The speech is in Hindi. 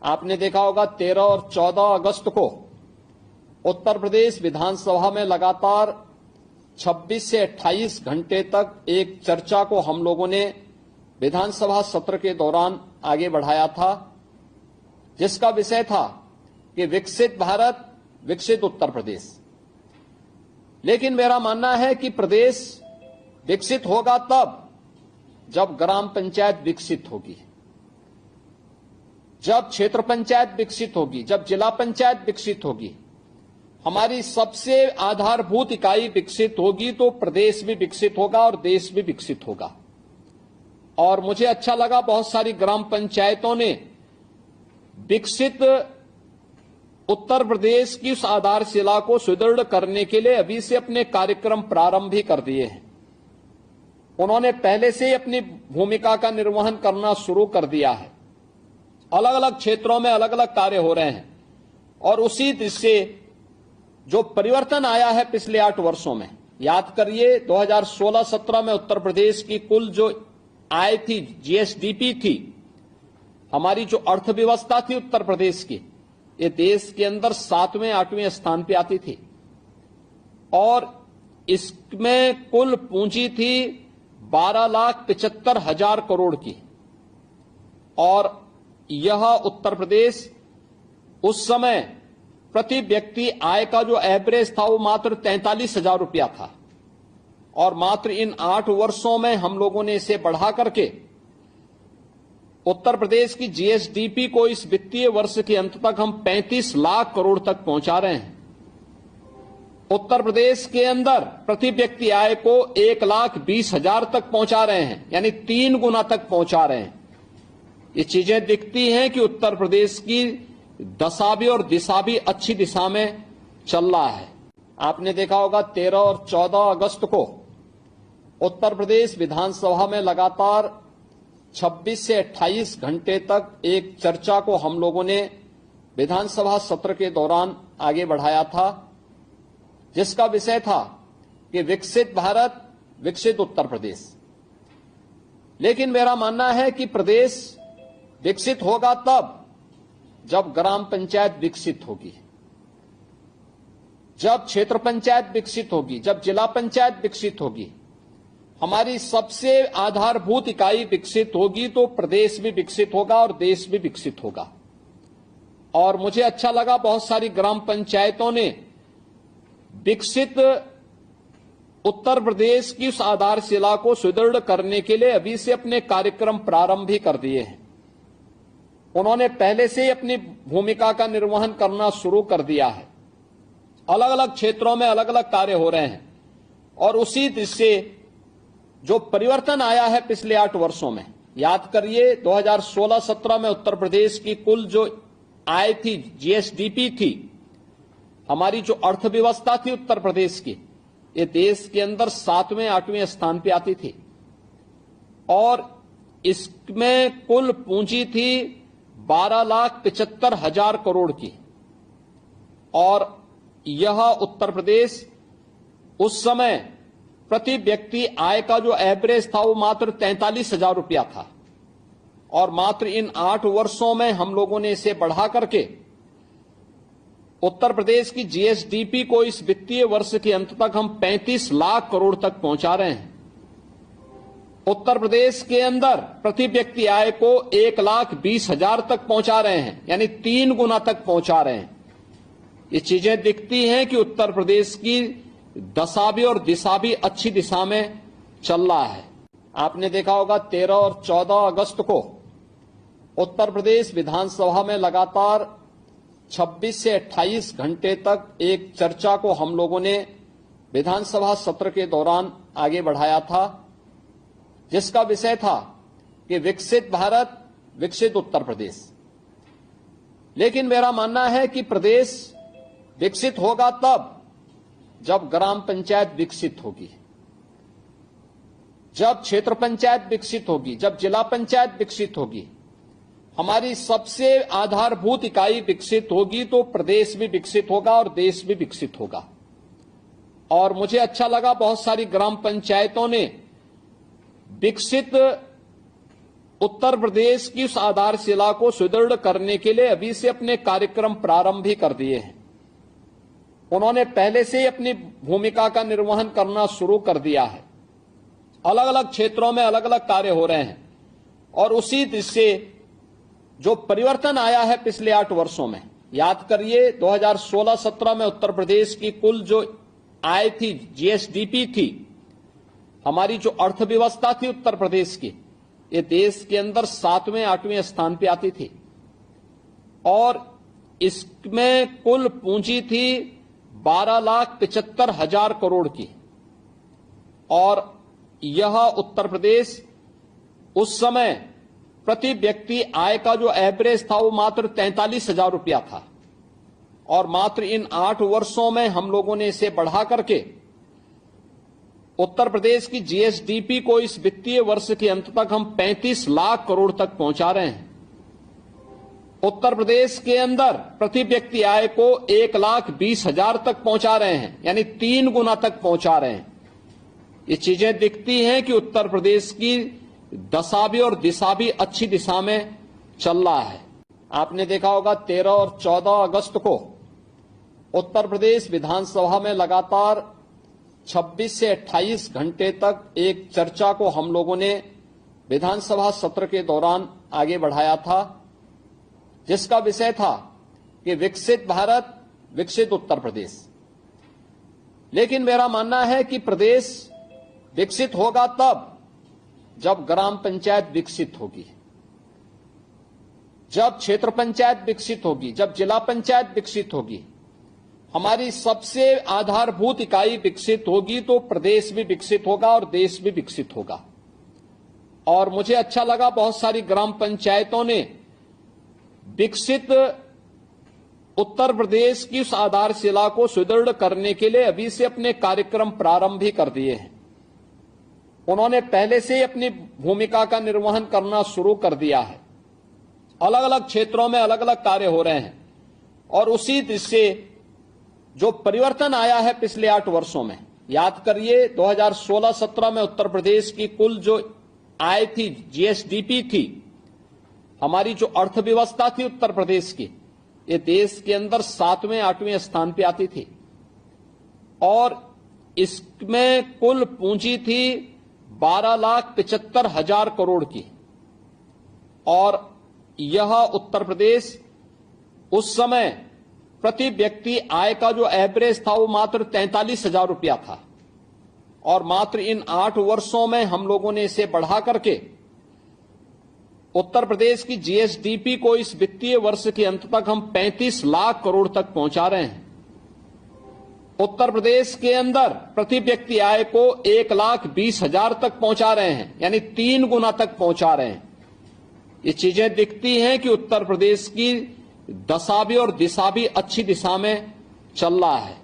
आपने देखा होगा 13 और 14 अगस्त को उत्तर प्रदेश विधानसभा में लगातार 26 से 28 घंटे तक एक चर्चा को हम लोगों ने विधानसभा सत्र के दौरान आगे बढ़ाया था, जिसका विषय था कि विकसित भारत विकसित उत्तर प्रदेश। लेकिन मेरा मानना है कि प्रदेश विकसित होगा तब जब ग्राम पंचायत विकसित होगी, जब क्षेत्र पंचायत विकसित होगी, जब जिला पंचायत विकसित होगी, हमारी सबसे आधारभूत इकाई विकसित होगी तो प्रदेश भी विकसित होगा और देश भी विकसित होगा। और मुझे अच्छा लगा बहुत सारी ग्राम पंचायतों ने विकसित उत्तर प्रदेश की उस आधारशिला को सुदृढ़ करने के लिए अभी से अपने कार्यक्रम प्रारंभ भी कर दिए हैं। उन्होंने पहले से ही अपनी भूमिका का निर्वहन करना शुरू कर दिया है। अलग अलग क्षेत्रों में अलग अलग कार्य हो रहे हैं और उसी दृष्टि से जो परिवर्तन आया है पिछले 8 वर्षों में, याद करिए 2016-17 में उत्तर प्रदेश की कुल जो आय थी, जीएसडीपी थी, हमारी जो अर्थव्यवस्था थी उत्तर प्रदेश की, ये देश के अंदर 7वें 8वें स्थान पे आती थी और इसमें कुल पूंजी थी 12,75,000 करोड़ की। और यह उत्तर प्रदेश उस समय प्रति व्यक्ति आय का जो एवरेज था वो मात्र 43,000 रुपया था और मात्र इन 8 वर्षों में हम लोगों ने इसे बढ़ा करके उत्तर प्रदेश की जीएसडीपी को इस वित्तीय वर्ष के अंत तक हम 35 लाख करोड़ तक पहुंचा रहे हैं। उत्तर प्रदेश के अंदर प्रति व्यक्ति आय को 1,20,000 तक पहुंचा रहे हैं, यानी 3 गुना तक पहुंचा रहे हैं। ये चीजें दिखती हैं कि उत्तर प्रदेश की दशा भी और दिशा भी अच्छी दिशा में चल रहा है। आपने देखा होगा 13 और 14 अगस्त को उत्तर प्रदेश विधानसभा में लगातार 26 से 28 घंटे तक एक चर्चा को हम लोगों ने विधानसभा सत्र के दौरान आगे बढ़ाया था, जिसका विषय था कि विकसित भारत विकसित उत्तर प्रदेश। लेकिन मेरा मानना है कि प्रदेश विकसित होगा तब जब ग्राम पंचायत विकसित होगी, जब क्षेत्र पंचायत विकसित होगी, जब जिला पंचायत विकसित होगी, हमारी सबसे आधारभूत इकाई विकसित होगी तो प्रदेश भी विकसित होगा और देश भी विकसित होगा। और मुझे अच्छा लगा बहुत सारी ग्राम पंचायतों ने विकसित उत्तर प्रदेश की उस आधारशिला को सुदृढ़ करने के लिए अभी से अपने कार्यक्रम प्रारंभ भी कर दिए हैं। उन्होंने पहले से ही अपनी भूमिका का निर्वहन करना शुरू कर दिया है। अलग अलग क्षेत्रों में अलग अलग कार्य हो रहे हैं और उसी दृष्टि से जो परिवर्तन आया है पिछले 8 वर्षों में, याद करिए 2016-17 में उत्तर प्रदेश की कुल जो आय थी, जीएसडीपी थी, हमारी जो अर्थव्यवस्था थी उत्तर प्रदेश की, ये देश के अंदर 7वें 8वें स्थान पे आती थी और इसमें कुल पूंजी थी 12,75,000 करोड़ की। और यह उत्तर प्रदेश उस समय प्रति व्यक्ति आय का जो एवरेज था वो मात्र 43,000 रुपया था और मात्र इन 8 वर्षों में हम लोगों ने इसे बढ़ा करके उत्तर प्रदेश की जीएसडीपी को इस वित्तीय वर्ष के अंत तक हम 35 लाख करोड़ तक पहुंचा रहे हैं। उत्तर प्रदेश के अंदर प्रति व्यक्ति आय को 1,20,000 तक पहुंचा रहे हैं, यानी 3 गुना तक पहुंचा रहे हैं। ये चीजें दिखती हैं कि उत्तर प्रदेश की दशा भी और दिशा भी अच्छी दिशा में चल रहा है। आपने देखा होगा 13 और 14 अगस्त को उत्तर प्रदेश विधानसभा में लगातार 26 से 28 घंटे तक एक चर्चा को हम लोगों ने विधानसभा सत्र के दौरान आगे बढ़ाया था, जिसका विषय था कि विकसित भारत विकसित उत्तर प्रदेश। लेकिन मेरा मानना है कि प्रदेश विकसित होगा तब जब ग्राम पंचायत विकसित होगी, जब क्षेत्र पंचायत विकसित होगी, जब जिला पंचायत विकसित होगी, हमारी सबसे आधारभूत इकाई विकसित होगी तो प्रदेश भी विकसित होगा और देश भी विकसित होगा। और मुझे अच्छा लगा बहुत सारी ग्राम पंचायतों ने विकसित उत्तर प्रदेश की उस आधारशिला को सुदृढ़ करने के लिए अभी से अपने कार्यक्रम प्रारंभ भी कर दिए हैं। उन्होंने पहले से ही अपनी भूमिका का निर्वहन करना शुरू कर दिया है। अलग अलग क्षेत्रों में अलग अलग कार्य हो रहे हैं और उसी दृष्टि से जो परिवर्तन आया है पिछले 8 वर्षों में, याद करिए 2016-17 में उत्तर प्रदेश की कुल जो आय थी, जीएसडीपी थी, हमारी जो अर्थव्यवस्था थी उत्तर प्रदेश की, ये देश के अंदर 7वें 8वें स्थान पे आती थी और इसमें कुल पूंजी थी 12,75,000 करोड़ की। और यह उत्तर प्रदेश उस समय प्रति व्यक्ति आय का जो एवरेज था वो मात्र 43,000 रुपया था और मात्र इन 8 वर्षों में हम लोगों ने इसे बढ़ा करके उत्तर प्रदेश की जीएसडीपी को इस वित्तीय वर्ष के अंत तक हम 35 लाख करोड़ तक पहुंचा रहे हैं। उत्तर प्रदेश के अंदर प्रति व्यक्ति आय को 1,20,000 तक पहुंचा रहे हैं, यानी 3 गुना तक पहुंचा रहे हैं। ये चीजें दिखती हैं कि उत्तर प्रदेश की दशा भी और दिशा भी अच्छी दिशा में चल रहा है। आपने देखा होगा 13 और 14 अगस्त को उत्तर प्रदेश विधानसभा में लगातार 26 से 28 घंटे तक एक चर्चा को हम लोगों ने विधानसभा सत्र के दौरान आगे बढ़ाया था, जिसका विषय था कि विकसित भारत, विकसित उत्तर प्रदेश। लेकिन मेरा मानना है कि प्रदेश विकसित होगा तब जब ग्राम पंचायत विकसित होगी, जब क्षेत्र पंचायत विकसित होगी, जब जिला पंचायत विकसित होगी, हमारी सबसे आधारभूत इकाई विकसित होगी तो प्रदेश भी विकसित होगा और देश भी विकसित होगा। और मुझे अच्छा लगा बहुत सारी ग्राम पंचायतों ने विकसित उत्तर प्रदेश की उस आधारशिला को सुदृढ़ करने के लिए अभी से अपने कार्यक्रम प्रारंभ भी कर दिए हैं। उन्होंने पहले से ही अपनी भूमिका का निर्वहन करना शुरू कर दिया है। अलग अलग क्षेत्रों में अलग अलग कार्य हो रहे हैं और उसी दृष्टि से जो परिवर्तन आया है पिछले 8 वर्षों में, याद करिए 2016-17 में उत्तर प्रदेश की कुल जो आय थी, जीएसडीपी थी, हमारी जो अर्थव्यवस्था थी उत्तर प्रदेश की, ये देश के अंदर 7वें 8वें स्थान पे आती थी और इसमें कुल पूंजी थी 12,75,000 करोड़ की। और यह उत्तर प्रदेश उस समय प्रति व्यक्ति आय का जो एवरेज था वो मात्र 43,000 रुपया था और मात्र इन 8 वर्षों में हम लोगों ने इसे बढ़ा करके उत्तर प्रदेश की जीएसडीपी को इस वित्तीय वर्ष के अंत तक हम 35 लाख करोड़ तक पहुंचा रहे हैं। उत्तर प्रदेश के अंदर प्रति व्यक्ति आय को 1,20,000 तक पहुंचा रहे हैं, यानी 3 गुना तक पहुंचा रहे हैं। ये चीजें दिखती हैं कि उत्तर प्रदेश की दशा भी और दिशा भी अच्छी दिशा में चल रहा है।